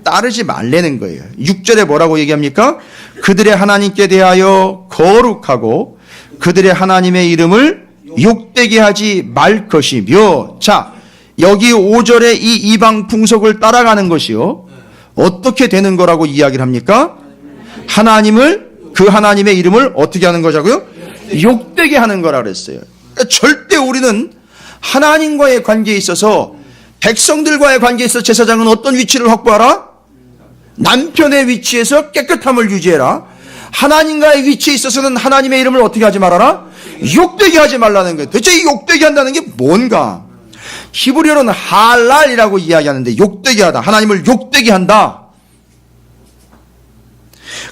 따르지 말라는 거예요. 6절에 뭐라고 얘기합니까? 그들의 하나님께 대하여 거룩하고 그들의 하나님의 이름을 욕되게 하지 말 것이며. 자, 여기 5절에 이 이방 풍속을 따라가는 것이요, 어떻게 되는 거라고 이야기를 합니까? 그 하나님의 이름을 어떻게 하는 거자고요? 욕되게 하는 거라 그랬어요. 그러니까 절대 우리는 하나님과의 관계에 있어서, 백성들과의 관계에 있어서 제사장은 어떤 위치를 확보하라? 남편의 위치에서 깨끗함을 유지해라. 하나님과의 위치에 있어서는 하나님의 이름을 어떻게 하지 말아라? 욕되게 하지 말라는 거예요. 도대체 이 욕되게 한다는 게 뭔가? 히브리어로는 할랄이라고 이야기하는데 욕되게 하다, 하나님을 욕되게 한다.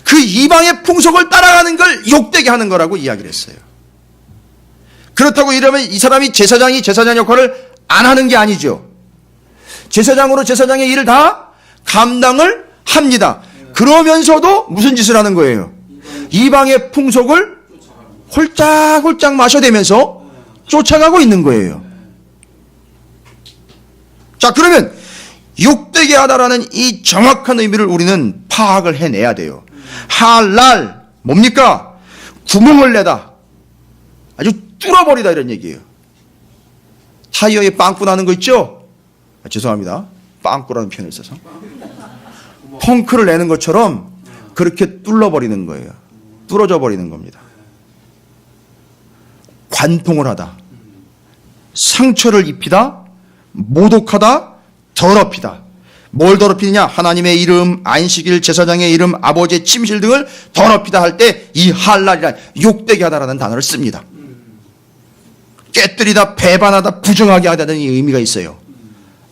그 이방의 풍속을 따라가는 걸 욕되게 하는 거라고 이야기를 했어요. 그렇다고 이러면 이 사람이 제사장 역할을 안 하는 게 아니죠. 제사장으로 제사장의 일을 다 감당을 합니다. 그러면서도 무슨 짓을 하는 거예요? 이방의 풍속을 홀짝홀짝 마셔대면서 쫓아가고 있는 거예요. 자, 그러면 욕되게 하다라는 이 정확한 의미를 우리는 파악을 해내야 돼요. 할랄, 뭡니까? 구멍을 내다, 아주 뚫어버리다, 이런 얘기예요. 타이어에 빵꾸 나는 거 있죠? 죄송합니다, 빵꾸라는 표현을 써서. 펑크를 내는 것처럼 그렇게 뚫어버리는 거예요. 뚫어져 버리는 겁니다. 관통을 하다, 상처를 입히다, 모독하다, 더럽히다. 뭘 더럽히느냐? 하나님의 이름, 안식일, 제사장의 이름, 아버지의 침실 등을 더럽히다 할 때 이 할랄이란 욕되게 하다라는 단어를 씁니다. 깨뜨리다, 배반하다, 부정하게 하다는 이 의미가 있어요.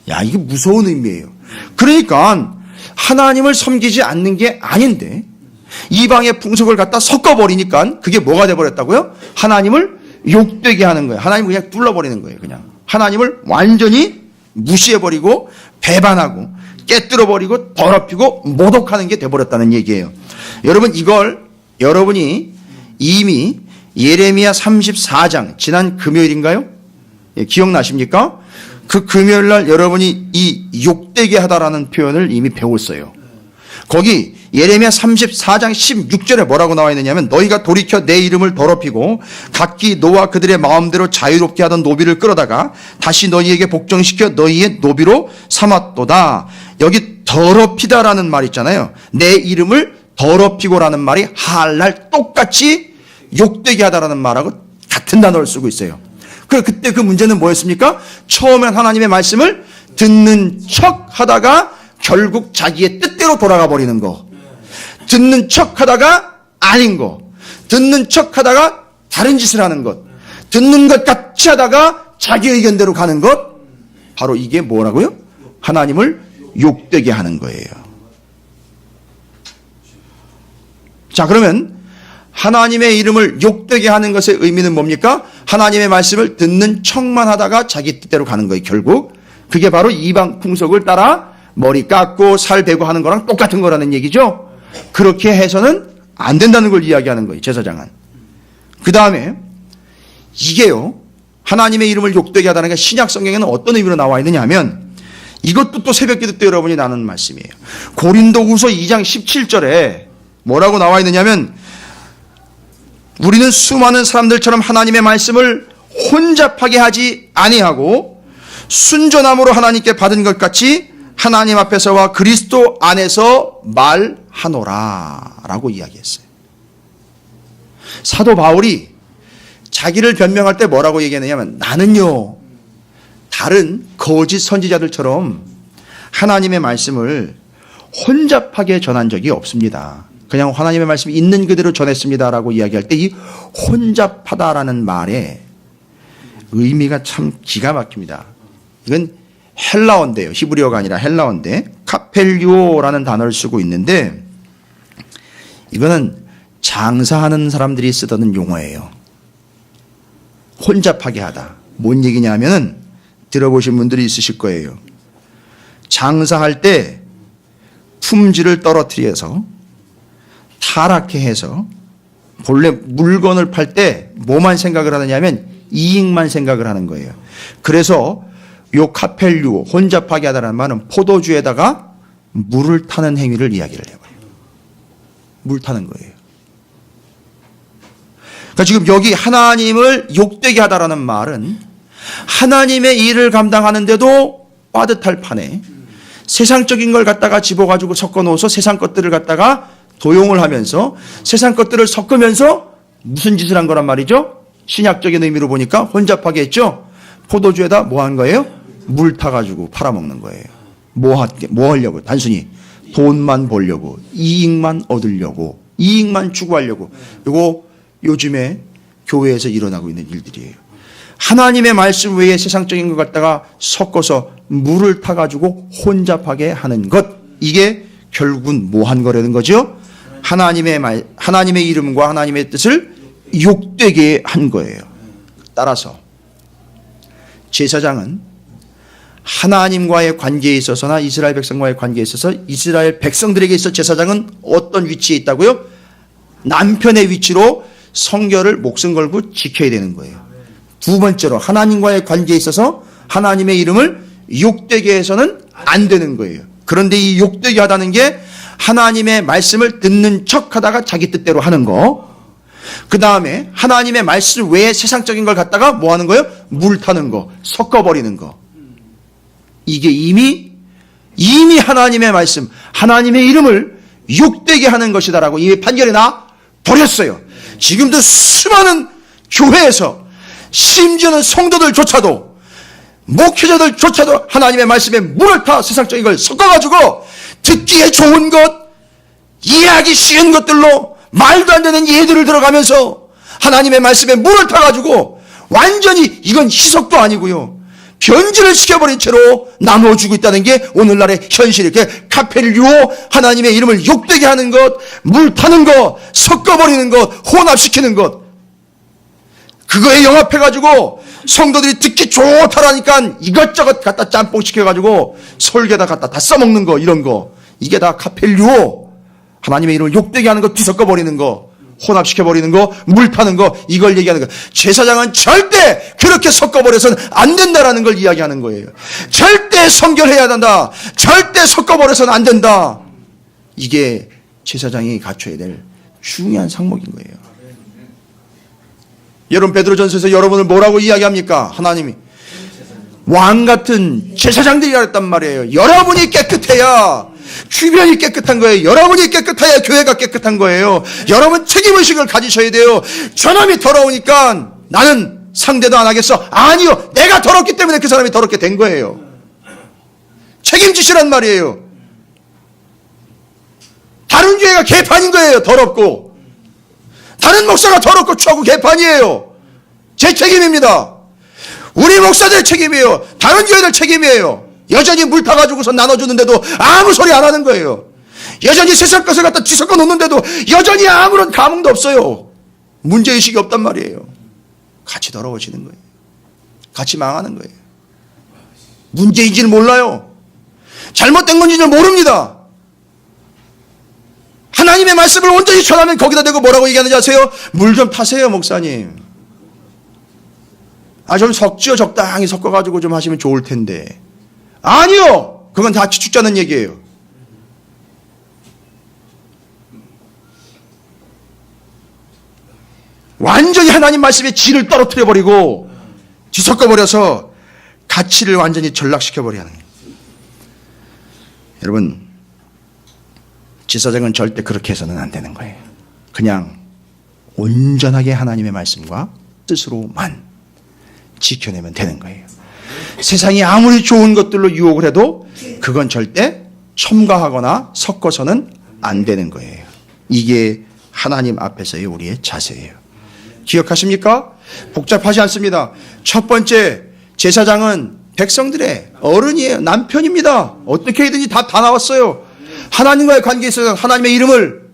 야, 이게 무서운 의미예요. 그러니까 하나님을 섬기지 않는 게 아닌데 이방의 풍속을 갖다 섞어버리니까 그게 뭐가 돼버렸다고요? 하나님을 욕되게 하는 거예요. 하나님을 그냥 뚫어버리는 거예요. 그냥 하나님을 완전히 무시해버리고 배반하고 깨뜨려버리고 더럽히고 모독하는 게 돼버렸다는 얘기예요. 여러분, 이걸 여러분이 이미 예레미야 34장 지난 금요일인가요? 기억나십니까? 그 금요일날 여러분이 이 욕되게 하다라는 표현을 이미 배웠어요. 거기 예레미야 34장 16절에 뭐라고 나와 있느냐면, 너희가 돌이켜 내 이름을 더럽히고 각기 너와 그들의 마음대로 자유롭게 하던 노비를 끌어다가 다시 너희에게 복종시켜 너희의 노비로 삼았도다. 여기 더럽히다라는 말 있잖아요. 내 이름을 더럽히고라는 말이 할랄, 똑같이 욕되게 하다라는 말하고 같은 단어를 쓰고 있어요. 그때 그 문제는 뭐였습니까? 처음엔 하나님의 말씀을 듣는 척 하다가 결국 자기의 뜻대로 돌아가 버리는 거. 듣는 척 하다가 아닌 거. 듣는 척 하다가 다른 짓을 하는 것. 듣는 것 같이 하다가 자기 의견대로 가는 것. 바로 이게 뭐라고요? 하나님을 욕되게 하는 거예요. 자, 그러면 하나님의 이름을 욕되게 하는 것의 의미는 뭡니까? 하나님의 말씀을 듣는 척만 하다가 자기 뜻대로 가는 거예요. 결국 그게 바로 이방 풍속을 따라 머리 깎고 살 베고 하는 거랑 똑같은 거라는 얘기죠. 그렇게 해서는 안 된다는 걸 이야기하는 거예요, 제사장은. 그 다음에 이게요, 하나님의 이름을 욕되게 하다는 게 신약 성경에는 어떤 의미로 나와 있느냐 하면 이것도 또 새벽기도 때 여러분이 나눈 말씀이에요. 고린도후서 2장 17절에 뭐라고 나와 있느냐면 우리는 수많은 사람들처럼 하나님의 말씀을 혼잡하게 하지 아니하고 순전함으로 하나님께 받은 것 같이 하나님 앞에서와 그리스도 안에서 말하노라 라고 이야기했어요. 사도 바울이 자기를 변명할 때 뭐라고 얘기했느냐면 나는요 다른 거짓 선지자들처럼 하나님의 말씀을 혼잡하게 전한 적이 없습니다. 그냥 하나님의 말씀이 있는 그대로 전했습니다라고 이야기할 때 이 혼잡하다라는 말에 의미가 참 기가 막힙니다. 이건 헬라어인데요. 히브리어가 아니라 헬라어인데 카펠류오라는 단어를 쓰고 있는데 이거는 장사하는 사람들이 쓰던 용어예요. 혼잡하게 하다. 뭔 얘기냐 하면은 들어보신 분들이 있으실 거예요. 장사할 때 품질을 떨어뜨려서 타락해 해서 본래 물건을 팔 때 뭐만 생각을 하느냐 하면 이익만 생각을 하는 거예요. 그래서 요 카펠류 혼잡하게 하다라는 말은 포도주에다가 물을 타는 행위를 이야기를 해요. 물 타는 거예요. 그러니까 지금 여기 하나님을 욕되게 하다라는 말은 하나님의 일을 감당하는데도 빠듯할 판에 세상적인 걸 갖다가 집어가지고 섞어놓아서 세상 것들을 갖다가 도용을 하면서 세상 것들을 섞으면서 무슨 짓을 한 거란 말이죠? 신약적인 의미로 보니까 혼잡하게 했죠? 포도주에다 뭐 한 거예요? 물 타가지고 팔아먹는 거예요. 뭐 하려고? 단순히 돈만 벌려고, 이익만 얻으려고, 이익만 추구하려고. 이거 요즘에 교회에서 일어나고 있는 일들이에요. 하나님의 말씀 외에 세상적인 것 갖다가 섞어서 물을 타가지고 혼잡하게 하는 것. 이게 결국은 뭐 한 거라는 거죠? 하나님의 이름과 하나님의 뜻을 욕되게 한 거예요. 따라서 제사장은 하나님과의 관계에 있어서나 이스라엘 백성과의 관계에 있어서 이스라엘 백성들에게 있어 제사장은 어떤 위치에 있다고요? 남편의 위치로 성결을 목숨 걸고 지켜야 되는 거예요. 두 번째로 하나님과의 관계에 있어서 하나님의 이름을 욕되게 해서는 안 되는 거예요. 그런데 이 욕되게 하다는 게 하나님의 말씀을 듣는 척하다가 자기 뜻대로 하는 거. 그 다음에 하나님의 말씀 외에 세상적인 걸 갖다가 뭐 하는 거예요? 물 타는 거, 섞어버리는 거. 이게 이미 하나님의 말씀, 하나님의 이름을 욕되게 하는 것이다라고 이미 판결이 나 버렸어요. 지금도 수많은 교회에서 심지어는 성도들조차도 목회자들조차도 하나님의 말씀에 물을 타 세상적인 걸 섞어가지고 듣기에 좋은 것, 이해하기 쉬운 것들로 말도 안 되는 예들을 들어가면서 하나님의 말씀에 물을 타가지고 완전히 이건 희석도 아니고요. 변질을 시켜버린 채로 나누어주고 있다는 게 오늘날의 현실이에요. 카펠류오 하나님의 이름을 욕되게 하는 것, 물 타는 것, 섞어버리는 것, 혼합시키는 것. 그거에 영합해가지고 성도들이 듣기 좋다라니까 이것저것 갖다 짬뽕 시켜가지고 설계다 갖다 다 써먹는 거, 이런 거. 이게 다 카펠류오. 하나님의 이름을 욕되게 하는 거, 뒤섞어버리는 거, 혼합시켜버리는 거, 물 타는 거, 이걸 얘기하는 거. 제사장은 절대 그렇게 섞어버려서는 안 된다라는 걸 이야기하는 거예요. 절대 성결해야 된다. 절대 섞어버려서는 안 된다. 이게 제사장이 갖춰야 될 중요한 상목인 거예요. 여러분 베드로전서에서 여러분을 뭐라고 이야기합니까? 하나님이 왕 같은 제사장들이라 했단 말이에요. 여러분이 깨끗해야 주변이 깨끗한 거예요. 여러분이 깨끗해야 교회가 깨끗한 거예요. 여러분 책임의식을 가지셔야 돼요. 저놈이 더러우니까 나는 상대도 안 하겠어. 아니요. 내가 더럽기 때문에 그 사람이 더럽게 된 거예요. 책임지시란 말이에요. 다른 교회가 개판인 거예요. 더럽고. 다른 목사가 더럽고 추하고 개판이에요. 제 책임입니다. 우리 목사들 책임이에요. 다른 교회들 책임이에요. 여전히 물 타가지고서 나눠주는데도 아무 소리 안 하는 거예요. 여전히 세상 것을 갖다 뒤섞어 놓는데도 여전히 아무런 감흥도 없어요. 문제의식이 없단 말이에요. 같이 더러워지는 거예요. 같이 망하는 거예요. 문제인지는 몰라요. 잘못된 건지는 모릅니다. 하나님의 말씀을 온전히 전하면 거기다 대고 뭐라고 얘기하는지 아세요? 물 좀 타세요, 목사님. 좀 섞지요. 적당히 섞어가지고 좀 하시면 좋을 텐데. 아니요! 그건 다 죽자는 얘기예요. 완전히 하나님 말씀의 질을 떨어뜨려버리고 뒤섞어버려서 가치를 완전히 전락시켜버려야 하는 거예요. 여러분, 제사장은 절대 그렇게 해서는 안 되는 거예요. 그냥 온전하게 하나님의 말씀과 뜻으로만 지켜내면 되는 거예요. 세상이 아무리 좋은 것들로 유혹을 해도 그건 절대 첨가하거나 섞어서는 안 되는 거예요. 이게 하나님 앞에서의 우리의 자세예요. 기억하십니까? 복잡하지 않습니다. 첫 번째, 제사장은 백성들의 어른이에요. 남편입니다. 어떻게든지 다 나왔어요. 하나님과의 관계에 있어서 하나님의 이름을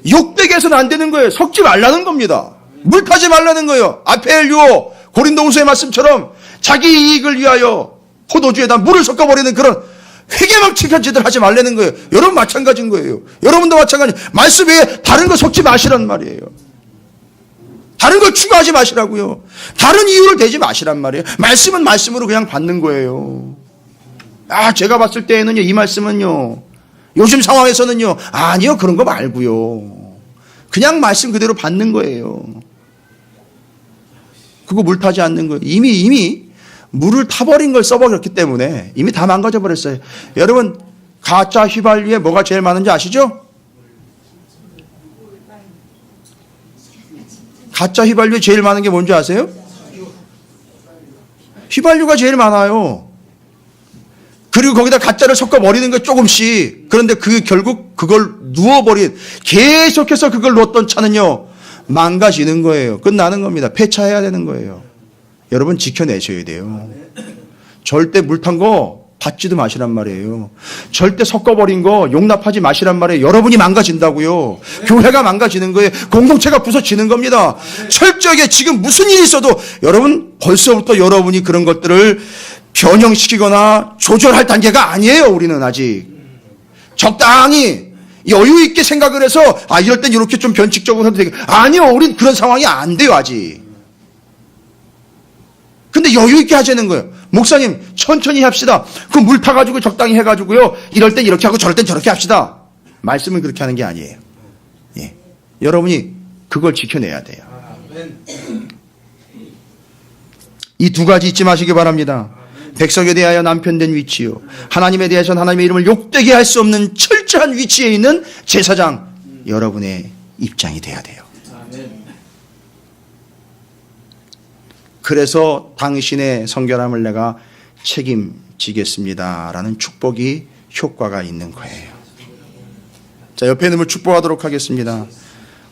욕되게 해서는 안 되는 거예요. 섞지 말라는 겁니다. 물 타지 말라는 거예요. 앞에 유오 고린도후서의 말씀처럼 자기 이익을 위하여 포도주에다 물을 섞어버리는 그런 회개망측한 짓을 하지 말라는 거예요. 여러분 마찬가지인 거예요. 여러분도 마찬가지. 말씀 외에 다른 거 섞지 마시란 말이에요. 다른 걸 추가하지 마시라고요. 다른 이유를 대지 마시란 말이에요. 말씀은 말씀으로 그냥 받는 거예요. 제가 봤을 때에는요, 이 말씀은요, 요즘 상황에서는요, 아니요, 그런 거 말고요. 그냥 말씀 그대로 받는 거예요. 그거 물 타지 않는 거예요. 이미 물을 타버린 걸 써버렸기 때문에 이미 다 망가져 버렸어요. 여러분, 가짜 휘발유에 뭐가 제일 많은지 아시죠? 가짜 휘발유에 제일 많은 게 뭔지 아세요? 휘발유가 제일 많아요. 그리고 거기다 가짜를 섞어버리는 거 조금씩. 그런데 결국 그걸 누워버린, 계속해서 그걸 놓았던 차는요, 망가지는 거예요. 끝나는 겁니다. 폐차해야 되는 거예요. 여러분 지켜내셔야 돼요. 절대 물 탄 거 받지도 마시란 말이에요. 절대 섞어버린 거 용납하지 마시란 말이에요. 여러분이 망가진다고요. 교회가 망가지는 거예요. 공동체가 부서지는 겁니다. 철저하게 지금 무슨 일이 있어도 여러분 벌써부터 여러분이 그런 것들을 변형시키거나 조절할 단계가 아니에요. 우리는 아직 적당히 여유 있게 생각을 해서 이럴 땐 이렇게 좀 변칙적으로 해도 되겠. 아니요. 우린 그런 상황이 안 돼요. 아직. 근데 여유 있게 하자는 거예요. 목사님 천천히 합시다. 그 물 타가지고 적당히 해가지고요. 이럴 땐 이렇게 하고 저럴 땐 저렇게 합시다. 말씀은 그렇게 하는 게 아니에요. 예. 여러분이 그걸 지켜내야 돼요. 이 두 가지 잊지 마시기 바랍니다. 백성에 대하여 남편된 위치요, 하나님에 대해서는 하나님의 이름을 욕되게 할 수 없는 철저한 위치에 있는 제사장, 여러분의 입장이 돼야 돼요. 그래서 당신의 성결함을 내가 책임지겠습니다라는 축복이 효과가 있는 거예요. 자, 옆에 있는 분 축복하도록 하겠습니다.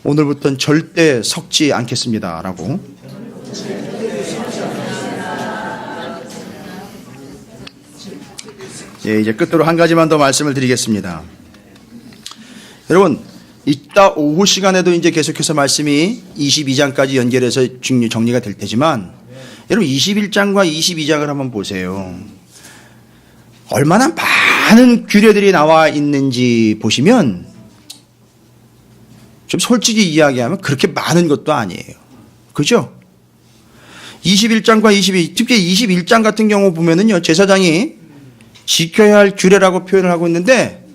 오늘부터는 절대 섞지 않겠습니다라고. 예, 이제 끝으로 한 가지만 더 말씀을 드리겠습니다. 여러분, 이따 오후 시간에도 이제 계속해서 말씀이 22장까지 연결해서 정리가 될 테지만, 여러분 21장과 22장을 한번 보세요. 얼마나 많은 규례들이 나와 있는지 보시면 좀 솔직히 이야기하면 그렇게 많은 것도 아니에요. 그죠? 21장과 22, 특히 21장 같은 경우 보면은요, 제사장이 지켜야 할 규례라고 표현을 하고 있는데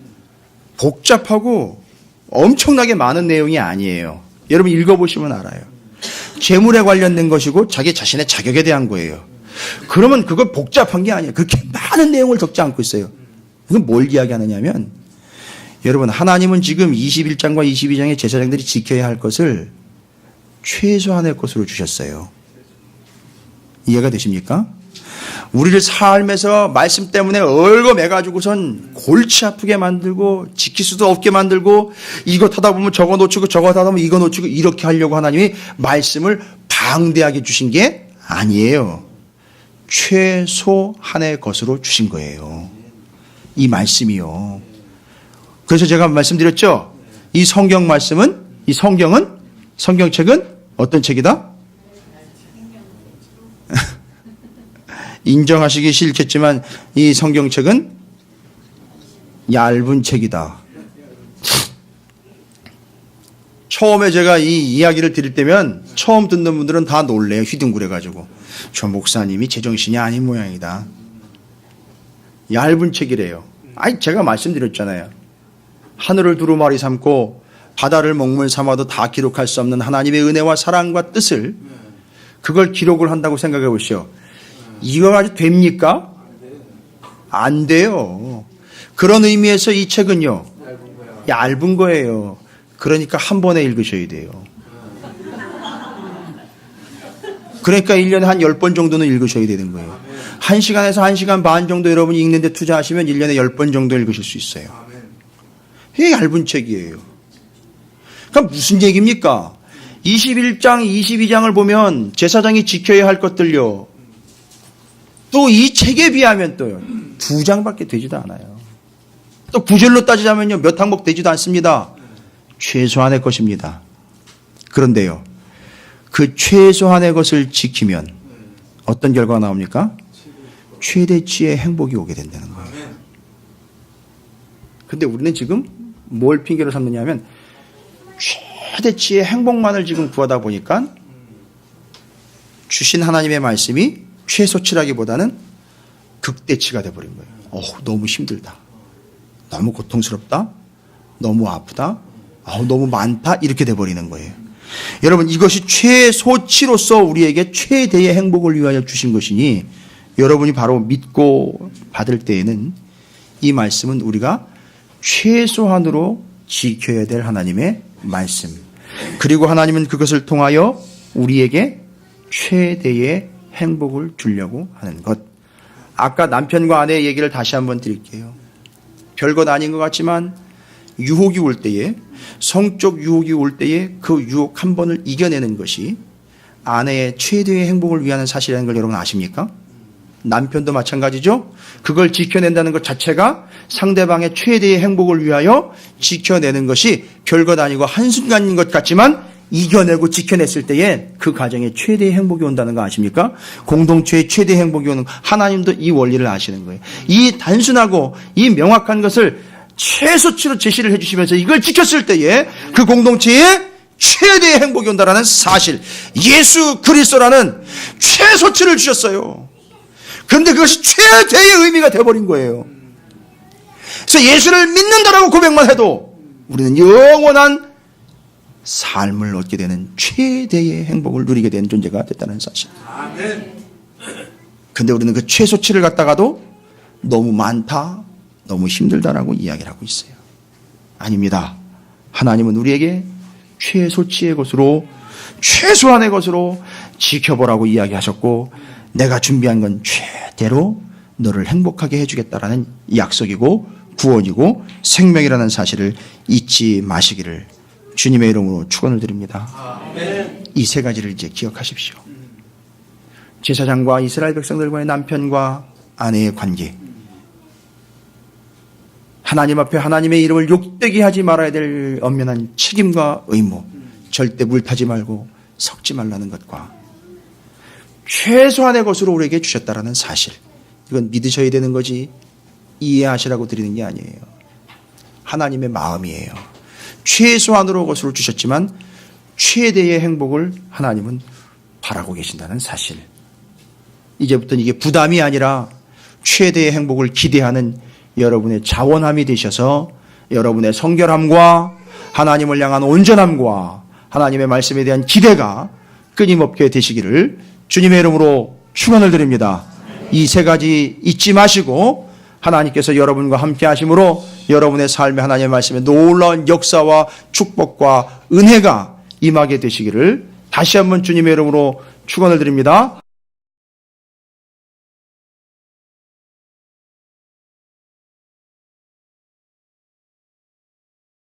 복잡하고 엄청나게 많은 내용이 아니에요. 여러분 읽어보시면 알아요. 재물에 관련된 것이고 자기 자신의 자격에 대한 거예요. 그러면 그거 복잡한 게 아니에요. 그렇게 많은 내용을 적지 않고 있어요. 이건 뭘 이야기하느냐면, 여러분 하나님은 지금 21장과 22장의 제사장들이 지켜야 할 것을 최소한의 것으로 주셨어요. 이해가 되십니까? 우리를 삶에서 말씀 때문에 얽어매가지고선 골치 아프게 만들고 지킬 수도 없게 만들고 이것 하다 보면 저거 놓치고 저거 하다 보면 이거 놓치고 이렇게 하려고 하나님이 말씀을 방대하게 주신 게 아니에요. 최소한의 것으로 주신 거예요. 이 말씀이요. 그래서 제가 말씀드렸죠. 이 성경 말씀은, 이 성경책은 어떤 책이다? 인정하시기 싫겠지만 이 성경책은 얇은 책이다. 처음에 제가 이 이야기를 드릴 때면 처음 듣는 분들은 다 놀래요. 휘둥그레가지고. 저 목사님이 제정신이 아닌 모양이다. 얇은 책이래요. 아니 제가 말씀드렸잖아요. 하늘을 두루마리 삼고 바다를 먹물 삼아도 다 기록할 수 없는 하나님의 은혜와 사랑과 뜻을 그걸 기록을 한다고 생각해 보시오. 이거 가지고 됩니까? 안 돼요. 그런 의미에서 이 책은요. 얇은 거예요. 그러니까 한 번에 읽으셔야 돼요. 그러니까 1년에 한 10번 정도는 읽으셔야 되는 거예요. 1시간에서 1시간 반 정도 여러분이 읽는데 투자하시면 1년에 10번 정도 읽으실 수 있어요. 이게 얇은 책이에요. 그럼 무슨 얘기입니까? 21장, 22장을 보면 제사장이 지켜야 할 것들요. 또 이 책에 비하면 또 2장밖에 되지도 않아요. 또 구절로 따지자면요. 몇 항목 되지도 않습니다. 최소한의 것입니다. 그런데요. 그 최소한의 것을 지키면 어떤 결과가 나옵니까? 최대치의 행복이 오게 된다는 거예요. 근데 우리는 지금 뭘 핑계로 삼느냐 하면 최대치의 행복만을 지금 구하다 보니까 주신 하나님의 말씀이 최소치라기보다는 극대치가 돼버린 거예요. 너무 힘들다. 너무 고통스럽다. 너무 아프다. 너무 많다. 이렇게 돼버리는 거예요. 여러분 이것이 최소치로서 우리에게 최대의 행복을 위하여 주신 것이니 여러분이 바로 믿고 받을 때에는 이 말씀은 우리가 최소한으로 지켜야 될 하나님의 말씀. 그리고 하나님은 그것을 통하여 우리에게 최대의 행복을 주려고 하는 것. 아까 남편과 아내의 얘기를 다시 한번 드릴게요. 별것 아닌 것 같지만 유혹이 올 때에, 성적 유혹이 올 때에 그 유혹 한 번을 이겨내는 것이 아내의 최대의 행복을 위하는 사실이라는 걸 여러분 아십니까? 남편도 마찬가지죠. 그걸 지켜낸다는 것 자체가 상대방의 최대의 행복을 위하여 지켜내는 것이 별것 아니고 한순간인 것 같지만 이겨내고 지켜냈을 때에 그 가정에 최대의 행복이 온다는 거 아십니까? 공동체의 최대의 행복이 오는 거. 하나님도 이 원리를 아시는 거예요. 이 단순하고 이 명확한 것을 최소치로 제시를 해주시면서 이걸 지켰을 때에 그 공동체에 최대의 행복이 온다는 사실. 예수 그리스도라는 최소치를 주셨어요. 그런데 그것이 최대의 의미가 되어버린 거예요. 그래서 예수를 믿는다라고 고백만 해도 우리는 영원한 삶을 얻게 되는 최대의 행복을 누리게 되는 존재가 됐다는 사실. 그런데 우리는 그 최소치를 갖다가도 너무 많다, 너무 힘들다라고 이야기를 하고 있어요. 아닙니다. 하나님은 우리에게 최소치의 것으로, 최소한의 것으로 지켜보라고 이야기하셨고, 내가 준비한 건 최대로 너를 행복하게 해주겠다라는 약속이고 구원이고 생명이라는 사실을 잊지 마시기를 주님의 이름으로 축원을 드립니다. 이 세 가지를 이제 기억하십시오. 제사장과 이스라엘 백성들과의 남편과 아내의 관계, 하나님 앞에 하나님의 이름을 욕되게 하지 말아야 될 엄연한 책임과 의무, 절대 물타지 말고 섞지 말라는 것과 최소한의 것으로 우리에게 주셨다라는 사실, 이건 믿으셔야 되는 거지 이해하시라고 드리는 게 아니에요. 하나님의 마음이에요. 최소한으로 것으로 주셨지만 최대의 행복을 하나님은 바라고 계신다는 사실. 이제부터는 이게 부담이 아니라 최대의 행복을 기대하는 여러분의 자원함이 되셔서 여러분의 성결함과 하나님을 향한 온전함과 하나님의 말씀에 대한 기대가 끊임없게 되시기를 주님의 이름으로 축원을 드립니다. 이 세 가지 잊지 마시고 하나님께서 여러분과 함께 하심으로 여러분의 삶에 하나님의 말씀에 놀라운 역사와 축복과 은혜가 임하게 되시기를 다시 한번 주님의 이름으로 축원을 드립니다.